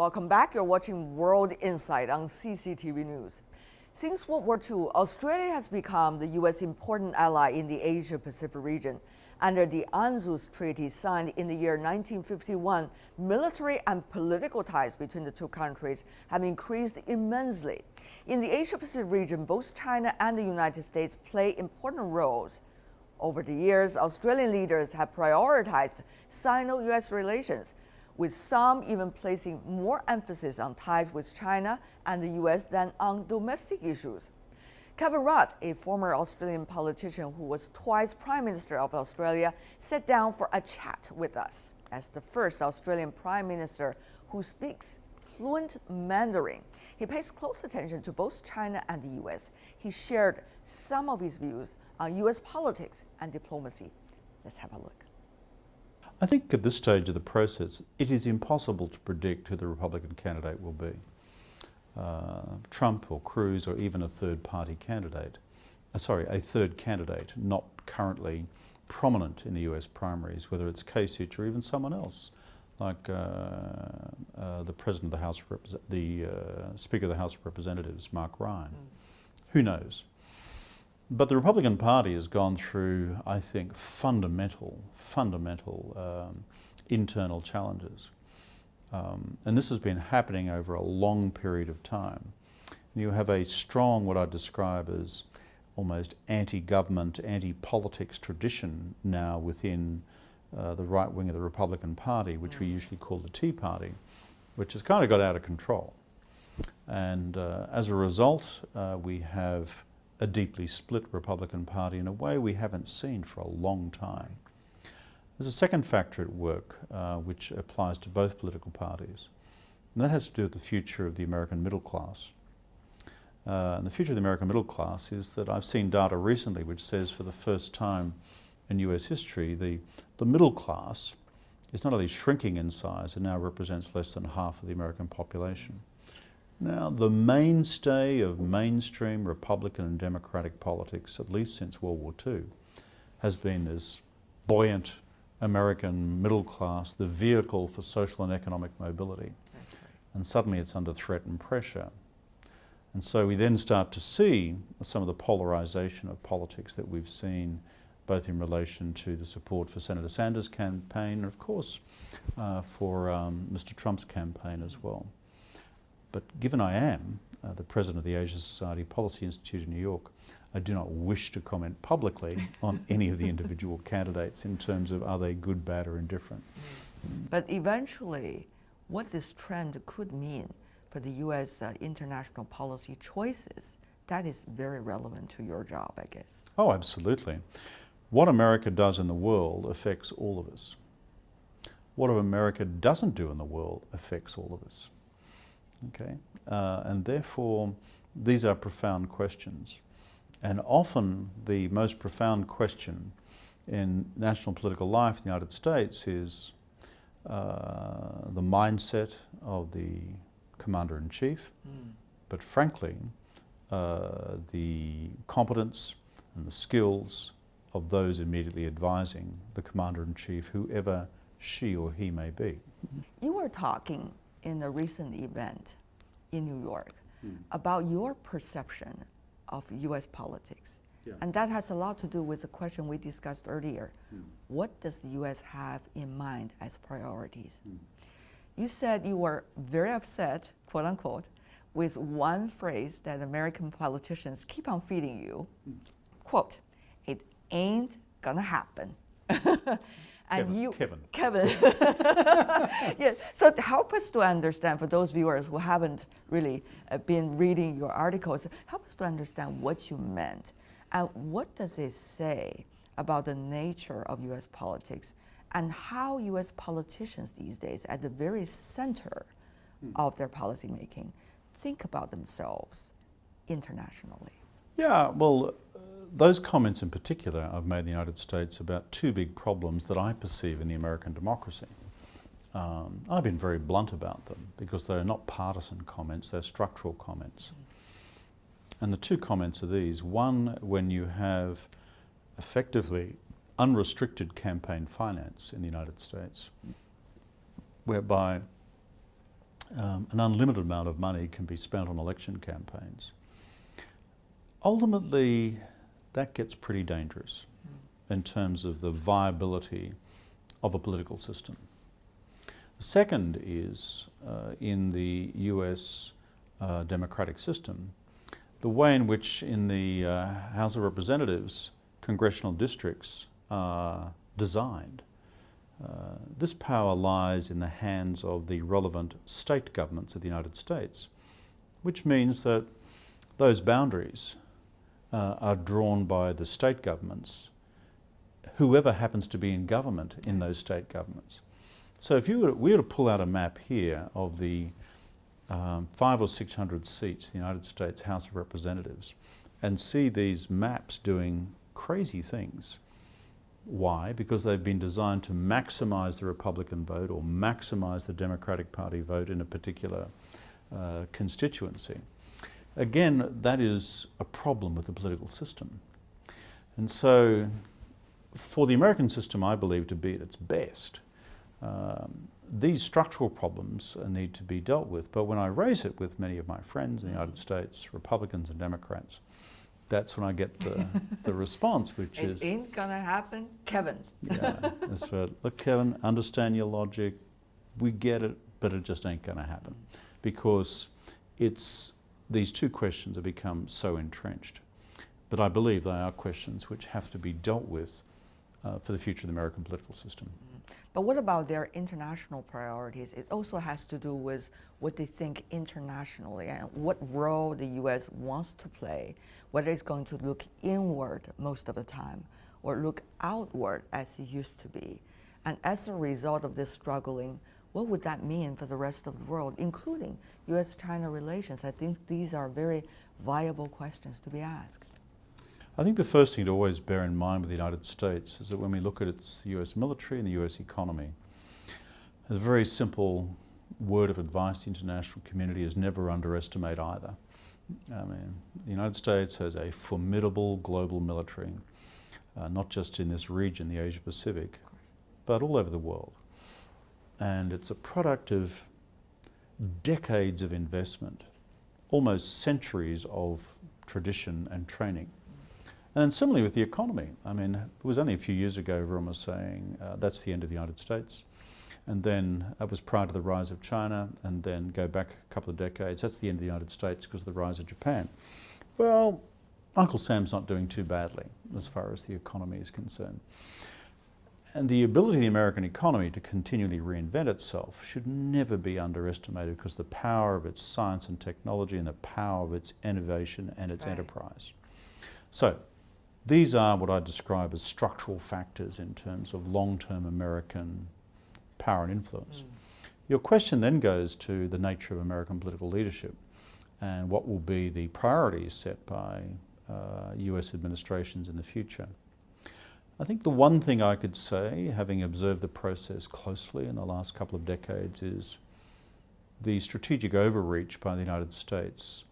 Welcome back. You're watching World Insight on CCTV News. Since World War II, Australia has become the U.S. important ally in the Asia-Pacific region. Under the AUKUS Treaty signed in the year 1951, military and political ties between the two countries have increased immensely. In the Asia-Pacific region, both China and the United States play important roles. Over the years, Australian leaders have prioritized Sino-U.S. relations, with some even placing more emphasis on ties with China and the U.S. than on domestic issues. Kevin Rudd, a former Australian politician who was twice Prime Minister of Australia, sat down for a chat with us. As the first Australian Prime Minister who speaks fluent Mandarin, he pays close attention to both China and the U.S. He shared some of his views on U.S. politics and diplomacy. Let's have a look. I think at this stage of the process, it is impossible to predict who the Republican candidate will be. Trump or Cruz or even a third candidate not currently prominent in the US primaries, whether it's Kasich or even someone else, like the President of the House, the Speaker of the House of Representatives, Mark Ryan. Who knows? But the Republican Party has gone through, I think, fundamental internal challenges. And this has been happening over a long period of time. You have a strong, what I describe as almost anti-government, anti-politics tradition now within the right wing of the Republican Party, which we usually call the Tea Party, which has kind of got out of control. And as a result, we have a deeply split Republican Party in a way we haven't seen for a long time. There's a second factor at work which applies to both political parties, and that has to do with the future of the American middle class. And the future of the American middle class is that I've seen data recently which says for the first time in US history, the middle class is not only shrinking in size, it now represents less than half of the American population. Now, the mainstay of mainstream Republican and Democratic politics, at least since World War II, has been this buoyant American middle class, the vehicle for social and economic mobility. That's right. And suddenly it's under threat and pressure. And so we then start to see some of the polarization of politics that we've seen both in relation to the support for Senator Sanders' campaign and of course for Mr. Trump's campaign as well. But given I am the president of the Asia Society Policy Institute in New York, I do not wish to comment publicly on any of the individual candidates in terms of are they good, bad or indifferent. But eventually, what this trend could mean for the U.S. International policy choices, that is very relevant to your job, I guess. Oh, absolutely. What America does in the world affects all of us. What America doesn't do in the world affects all of us. Okay? And therefore, these are profound questions. And often the most profound question in national political life in the United States is the mindset of the Commander-in-Chief, but frankly, the competence and the skills of those immediately advising the Commander-in-Chief, whoever she or he may be. You were talking in a recent event in New York about your perception of U.S. politics. Yeah. And that has a lot to do with the question we discussed earlier. What does the U.S. have in mind as priorities? You said you were very upset, quote unquote, with one phrase that American politicians keep on feeding you. Quote, "It ain't gonna happen." And Kevin. Yeah. So help us to understand, for those viewers who haven't really been reading your articles, help us to understand what you meant. And what does it say about the nature of U.S. politics and how U.S. politicians these days, at the very center of their policymaking, think about themselves internationally? Yeah, well, those comments in particular I've made in the United States about two big problems that I perceive in the American democracy. I've been very blunt about them because they're not partisan comments, they're structural comments. And the two comments are these. One, when you have effectively unrestricted campaign finance in the United States, whereby an unlimited amount of money can be spent on election campaigns. Ultimately, that gets pretty dangerous in terms of the viability of a political system. The second is, in the US democratic system, the way in which in the House of Representatives, congressional districts are designed. This power lies in the hands of the relevant state governments of the United States, which means that those boundaries are drawn by the state governments, whoever happens to be in government in those state governments. So if we were to pull out a map here of the 500 or 600 seats in the United States House of Representatives and see these maps doing crazy things. Why? Because they've been designed to maximize the Republican vote or maximize the Democratic Party vote in a particular constituency. Again, that is a problem with the political system. And so for the American system, I believe, to be at its best, these structural problems need to be dealt with. But when I raise it with many of my friends in the United States, Republicans and Democrats, that's when I get the response, which is... It ain't gonna happen, Kevin. Yeah, that's right. Look, Kevin, understand your logic. We get it, but it just ain't gonna happen. Because these two questions have become so entrenched. But I believe they are questions which have to be dealt with for the future of the American political system. But what about their international priorities? It also has to do with what they think internationally and what role the U.S. wants to play, whether it's going to look inward most of the time or look outward as it used to be. And as a result of this struggling, what would that mean for the rest of the world, including U.S.-China relations? I think these are very viable questions to be asked. I think the first thing to always bear in mind with the United States is that when we look at its US military and the US economy, a very simple word of advice to the international community is never underestimate either. I mean, the United States has a formidable global military, not just in this region, the Asia Pacific, but all over the world. And it's a product of decades of investment, almost centuries of tradition and training. And then similarly with the economy. I mean, it was only a few years ago everyone was saying that's the end of the United States. And then that was prior to the rise of China, and then go back a couple of decades, that's the end of the United States because of the rise of Japan. Well, Uncle Sam's not doing too badly as far as the economy is concerned. And the ability of the American economy to continually reinvent itself should never be underestimated because the power of its science and technology and the power of its innovation and its enterprise. So, these are what I describe as structural factors in terms of long-term American power and influence. Your question then goes to the nature of American political leadership and what will be the priorities set by US administrations in the future. I think the one thing I could say, having observed the process closely in the last couple of decades, is the strategic overreach by the United States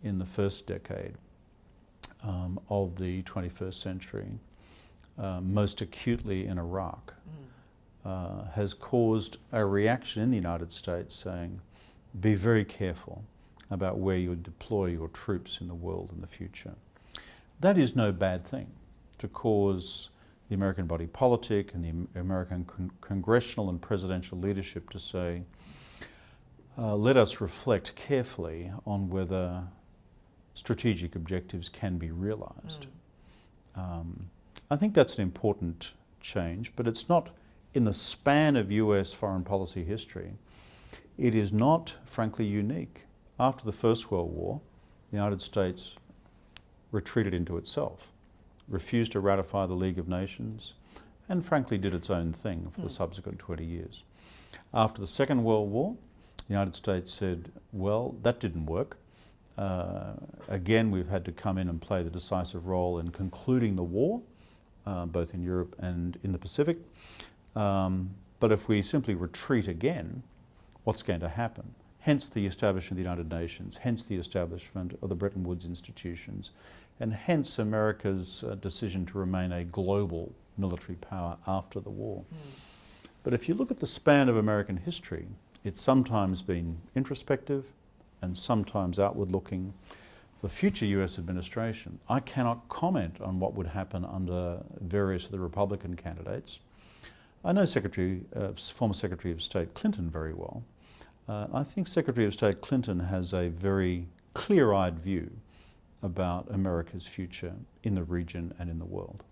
in the first decade of the 21st century, most acutely in Iraq, has caused a reaction in the United States saying, be very careful about where you deploy your troops in the world in the future. That is no bad thing, to cause the American body politic and the American congressional and presidential leadership to say, let us reflect carefully on whether strategic objectives can be realized. I think that's an important change, but it's not in the span of US foreign policy history. It is not, frankly, unique. After the First World War, the United States retreated into itself, refused to ratify the League of Nations, and frankly did its own thing for the subsequent 20 years. After the Second World War, the United States said, well, that didn't work. Again, we've had to come in and play the decisive role in concluding the war, both in Europe and in the Pacific. But if we simply retreat again, what's going to happen? Hence the establishment of the United Nations, hence the establishment of the Bretton Woods institutions, and hence America's decision to remain a global military power after the war. But if you look at the span of American history, It's sometimes been introspective and sometimes outward looking. The future US administration, I cannot comment on what would happen under various of the Republican candidates. I know former Secretary of State Clinton very well. I think Secretary of State Clinton has a very clear-eyed view about America's future in the region and in the world.